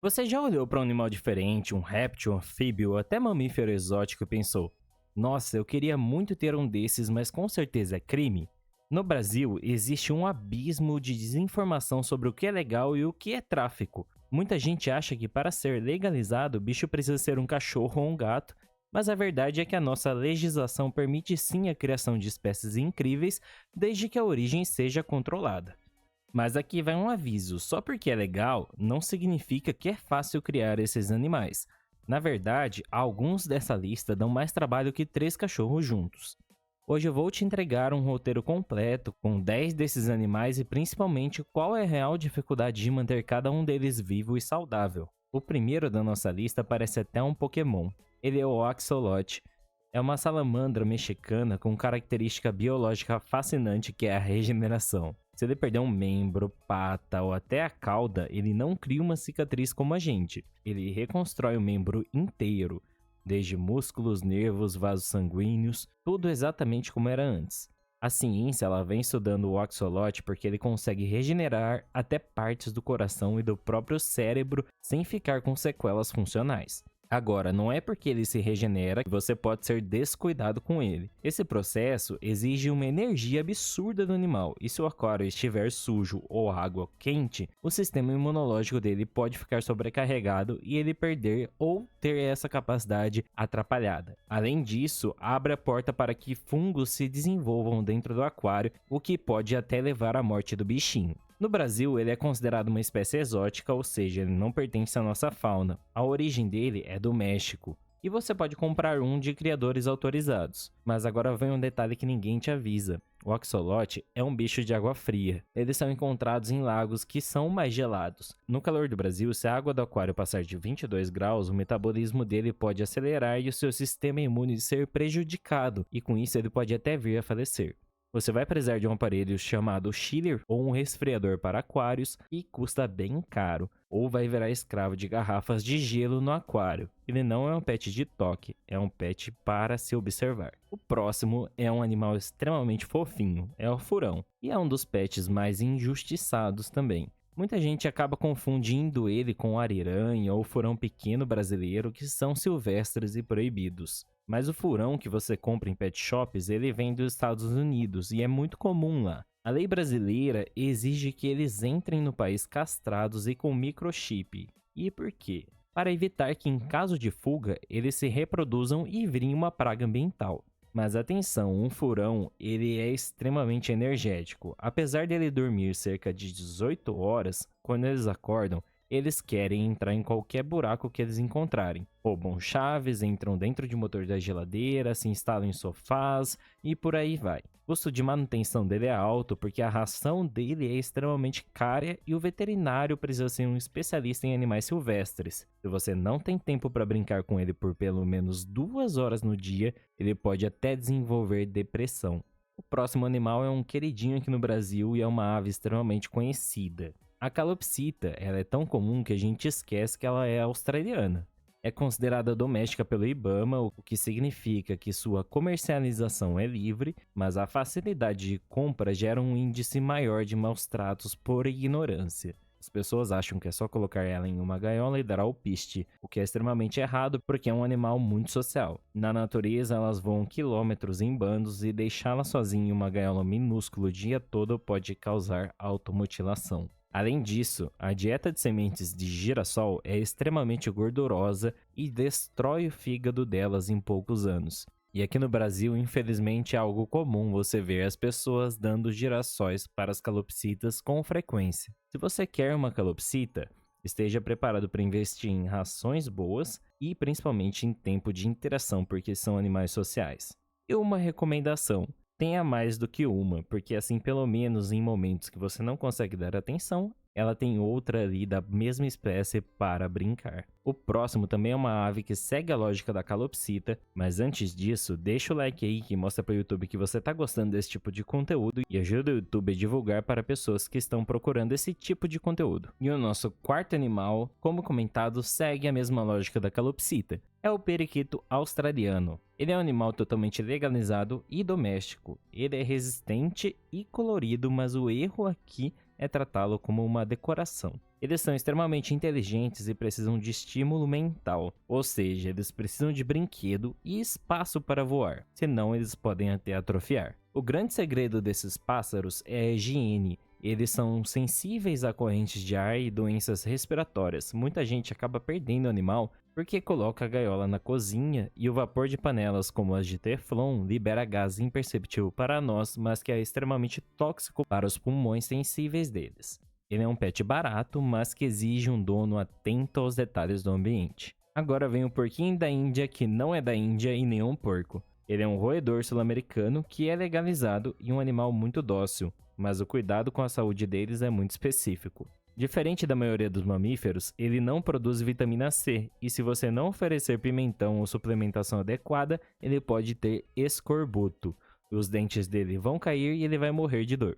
Você já olhou para um animal diferente, um réptil, um anfíbio ou até mamífero exótico e pensou: nossa, eu queria muito ter um desses, mas com certeza é crime? No Brasil, existe um abismo de desinformação sobre o que é legal e o que é tráfico. Muita gente acha que para ser legalizado o bicho precisa ser um cachorro ou um gato, mas a verdade é que a nossa legislação permite sim a criação de espécies incríveis, desde que a origem seja controlada. Mas aqui vai um aviso: só porque é legal, não significa que é fácil criar esses animais. Na verdade, alguns dessa lista dão mais trabalho que 3 cachorros juntos. Hoje eu vou te entregar um roteiro completo com 10 desses animais e principalmente qual é a real dificuldade de manter cada um deles vivo e saudável. O primeiro da nossa lista parece até um Pokémon. Ele é o Axolotl. É uma salamandra mexicana com característica biológica fascinante que é a regeneração. Se ele perder um membro, pata ou até a cauda, ele não cria uma cicatriz como a gente. Ele reconstrói o membro inteiro, desde músculos, nervos, vasos sanguíneos, tudo exatamente como era antes. A ciência ela vem estudando o axolote porque ele consegue regenerar até partes do coração e do próprio cérebro sem ficar com sequelas funcionais. Agora, não é porque ele se regenera que você pode ser descuidado com ele. Esse processo exige uma energia absurda do animal, e se o aquário estiver sujo ou água quente, o sistema imunológico dele pode ficar sobrecarregado e ele perder ou ter essa capacidade atrapalhada. Além disso, abre a porta para que fungos se desenvolvam dentro do aquário, o que pode até levar à morte do bichinho. No Brasil, ele é considerado uma espécie exótica, ou seja, ele não pertence à nossa fauna. A origem dele é do México. E você pode comprar um de criadores autorizados. Mas agora vem um detalhe que ninguém te avisa. O axolote é um bicho de água fria. Eles são encontrados em lagos que são mais gelados. No calor do Brasil, se a água do aquário passar de 22 graus, o metabolismo dele pode acelerar e o seu sistema imune ser prejudicado. E com isso ele pode até vir a falecer. Você vai precisar de um aparelho chamado chiller ou um resfriador para aquários e custa bem caro, ou vai virar escravo de garrafas de gelo no aquário. Ele não é um pet de toque, é um pet para se observar. O próximo é um animal extremamente fofinho, é o furão, e é um dos pets mais injustiçados também. Muita gente acaba confundindo ele com o ariranha ou o furão pequeno brasileiro, que são silvestres e proibidos. Mas o furão que você compra em pet shops, ele vem dos Estados Unidos e é muito comum lá. A lei brasileira exige que eles entrem no país castrados e com microchip. E por quê? Para evitar que em caso de fuga, eles se reproduzam e virem uma praga ambiental. Mas atenção, um furão, ele é extremamente energético. Apesar dele dormir cerca de 18 horas, quando eles acordam, eles querem entrar em qualquer buraco que eles encontrarem. Roubam chaves, entram dentro de motor da geladeira, se instalam em sofás e por aí vai. O custo de manutenção dele é alto porque a ração dele é extremamente cara e o veterinário precisa ser um especialista em animais silvestres. Se você não tem tempo para brincar com ele por pelo menos 2 horas no dia, ele pode até desenvolver depressão. O próximo animal é um queridinho aqui no Brasil e é uma ave extremamente conhecida. A calopsita, ela é tão comum que a gente esquece que ela é australiana. É considerada doméstica pelo IBAMA, o que significa que sua comercialização é livre, mas a facilidade de compra gera um índice maior de maus tratos por ignorância. As pessoas acham que é só colocar ela em uma gaiola e dar alpiste, o que é extremamente errado porque é um animal muito social. Na natureza, elas voam quilômetros em bandos e deixá-la sozinha em uma gaiola minúscula o dia todo pode causar automutilação. Além disso, a dieta de sementes de girassol é extremamente gordurosa e destrói o fígado delas em poucos anos. E aqui no Brasil, infelizmente, é algo comum você ver as pessoas dando girassóis para as calopsitas com frequência. Se você quer uma calopsita, esteja preparado para investir em rações boas e principalmente em tempo de interação, porque são animais sociais. E uma recomendação: tenha mais do que uma, porque assim, pelo menos em momentos que você não consegue dar atenção, ela tem outra ali da mesma espécie para brincar. O próximo também é uma ave que segue a lógica da calopsita, mas antes disso, deixa o like aí que mostra para o YouTube que você está gostando desse tipo de conteúdo e ajuda o YouTube a divulgar para pessoas que estão procurando esse tipo de conteúdo. E o nosso quarto animal, como comentado, segue a mesma lógica da calopsita. É o periquito australiano. Ele é um animal totalmente legalizado e doméstico. Ele é resistente e colorido, mas o erro aqui é tratá-lo como uma decoração. Eles são extremamente inteligentes e precisam de estímulo mental, ou seja, eles precisam de brinquedo e espaço para voar, senão eles podem até atrofiar. O grande segredo desses pássaros é a higiene. Eles são sensíveis a correntes de ar e doenças respiratórias. Muita gente acaba perdendo o animal porque coloca a gaiola na cozinha e o vapor de panelas como as de Teflon libera gás imperceptível para nós, mas que é extremamente tóxico para os pulmões sensíveis deles. Ele é um pet barato, mas que exige um dono atento aos detalhes do ambiente. Agora vem o porquinho da Índia, que não é da Índia e nem um porco. Ele é um roedor sul-americano que é legalizado e um animal muito dócil, mas o cuidado com a saúde deles é muito específico. Diferente da maioria dos mamíferos, ele não produz vitamina C, e se você não oferecer pimentão ou suplementação adequada, ele pode ter escorbuto. Os dentes dele vão cair e ele vai morrer de dor.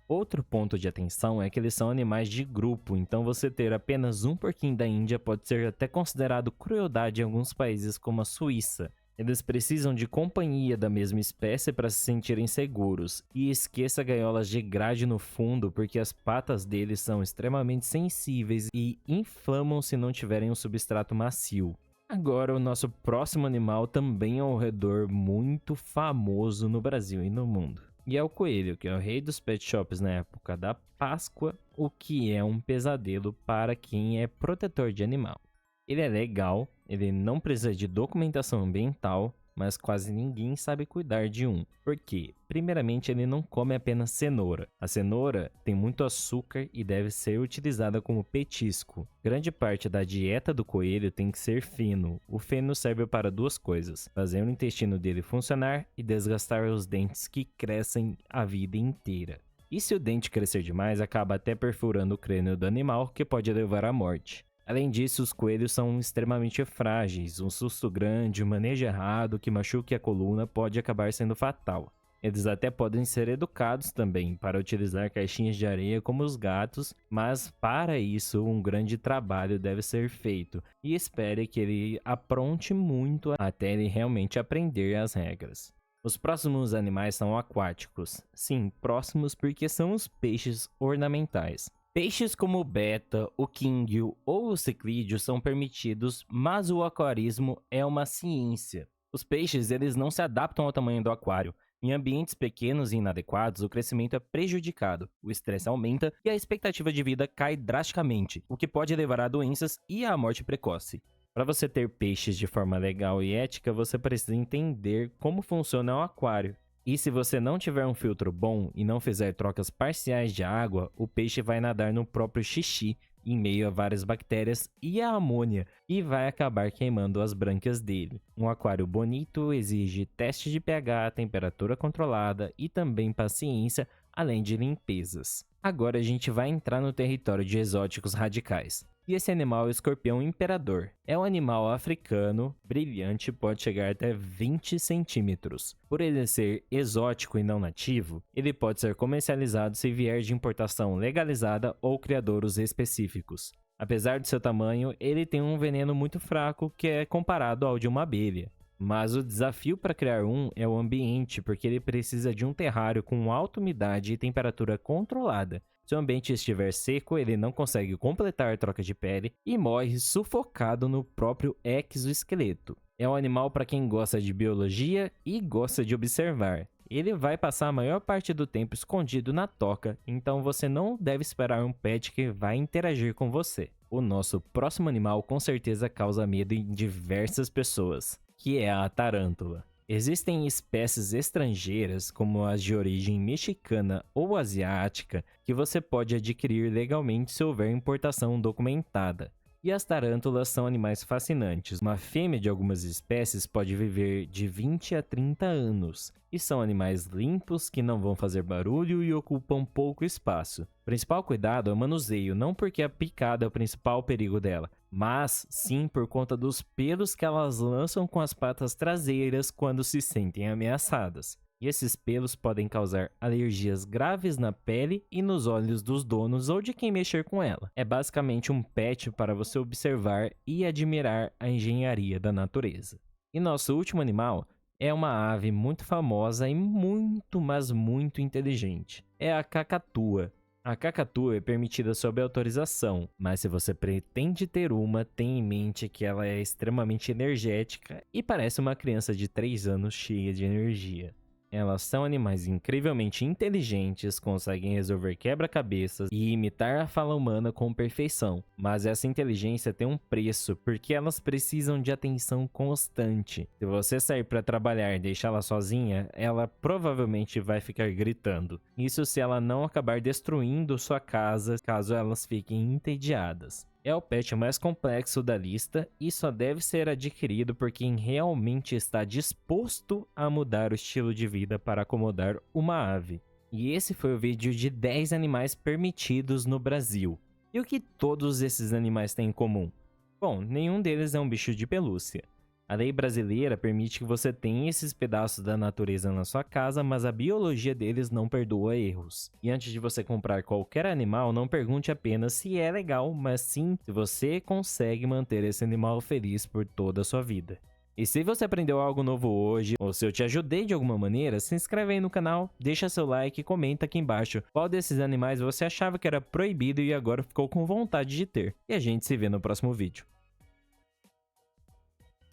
Outro ponto de atenção é que eles são animais de grupo, então você ter apenas um porquinho da Índia pode ser até considerado crueldade em alguns países como a Suíça. Eles precisam de companhia da mesma espécie para se sentirem seguros. E esqueça gaiolas de grade no fundo, porque as patas deles são extremamente sensíveis e inflamam se não tiverem um substrato macio. Agora, o nosso próximo animal também é um roedor muito famoso no Brasil e no mundo. E é o coelho, que é o rei dos pet shops na época da Páscoa, o que é um pesadelo para quem é protetor de animal. Ele é legal, ele não precisa de documentação ambiental, mas quase ninguém sabe cuidar de um. Por quê? Primeiramente, ele não come apenas cenoura. A cenoura tem muito açúcar e deve ser utilizada como petisco. Grande parte da dieta do coelho tem que ser feno. O feno serve para duas coisas: fazer o intestino dele funcionar e desgastar os dentes que crescem a vida inteira. E se o dente crescer demais, acaba até perfurando o crânio do animal, que pode levar à morte. Além disso, os coelhos são extremamente frágeis. Um susto grande, um manejo errado que machuque a coluna pode acabar sendo fatal. Eles até podem ser educados também para utilizar caixinhas de areia como os gatos, mas para isso um grande trabalho deve ser feito e espere que ele apronte muito até ele realmente aprender as regras. Os próximos animais são aquáticos. Sim, próximos porque são os peixes ornamentais. Peixes como o beta, o quinguio ou o ciclídeo são permitidos, mas o aquarismo é uma ciência. Os peixes eles não se adaptam ao tamanho do aquário. Em ambientes pequenos e inadequados, o crescimento é prejudicado, o estresse aumenta e a expectativa de vida cai drasticamente, o que pode levar a doenças e à morte precoce. Para você ter peixes de forma legal e ética, você precisa entender como funciona o aquário. E se você não tiver um filtro bom e não fizer trocas parciais de água, o peixe vai nadar no próprio xixi, em meio a várias bactérias e a amônia, e vai acabar queimando as brânquias dele. Um aquário bonito exige teste de pH, temperatura controlada e também paciência, além de limpezas. Agora a gente vai entrar no território de exóticos radicais. E esse animal é o escorpião imperador. É um animal africano, brilhante, pode chegar até 20 centímetros. Por ele ser exótico e não nativo, ele pode ser comercializado se vier de importação legalizada ou criadouros específicos. Apesar de seu tamanho, ele tem um veneno muito fraco que é comparado ao de uma abelha. Mas o desafio para criar um é o ambiente, porque ele precisa de um terrário com alta umidade e temperatura controlada. Se o ambiente estiver seco, ele não consegue completar a troca de pele e morre sufocado no próprio exoesqueleto. É um animal para quem gosta de biologia e gosta de observar. Ele vai passar a maior parte do tempo escondido na toca, então você não deve esperar um pet que vai interagir com você. O nosso próximo animal com certeza causa medo em diversas pessoas, que é a tarântula. Existem espécies estrangeiras, como as de origem mexicana ou asiática, que você pode adquirir legalmente se houver importação documentada. E as tarântulas são animais fascinantes. Uma fêmea de algumas espécies pode viver de 20 a 30 anos. E são animais limpos que não vão fazer barulho e ocupam pouco espaço. O principal cuidado é o manuseio, não porque a picada é o principal perigo dela, mas sim por conta dos pelos que elas lançam com as patas traseiras quando se sentem ameaçadas. E esses pelos podem causar alergias graves na pele e nos olhos dos donos ou de quem mexer com ela. É basicamente um pet para você observar e admirar a engenharia da natureza. E nosso último animal é uma ave muito famosa e muito, mas muito inteligente. É a cacatua. A cacatua é permitida sob autorização, mas se você pretende ter uma, tenha em mente que ela é extremamente energética e parece uma criança de 3 anos cheia de energia. Elas são animais incrivelmente inteligentes, conseguem resolver quebra-cabeças e imitar a fala humana com perfeição, mas essa inteligência tem um preço, porque elas precisam de atenção constante. Se você sair para trabalhar e deixá-la sozinha, ela provavelmente vai ficar gritando. Isso se ela não acabar destruindo sua casa caso elas fiquem entediadas. É o pet mais complexo da lista e só deve ser adquirido por quem realmente está disposto a mudar o estilo de vida para acomodar uma ave. E esse foi o vídeo de 10 animais permitidos no Brasil. E o que todos esses animais têm em comum? Bom, nenhum deles é um bicho de pelúcia. A lei brasileira permite que você tenha esses pedaços da natureza na sua casa, mas a biologia deles não perdoa erros. E antes de você comprar qualquer animal, não pergunte apenas se é legal, mas sim se você consegue manter esse animal feliz por toda a sua vida. E se você aprendeu algo novo hoje, ou se eu te ajudei de alguma maneira, se inscreve aí no canal, deixa seu like e comenta aqui embaixo qual desses animais você achava que era proibido e agora ficou com vontade de ter. E a gente se vê no próximo vídeo.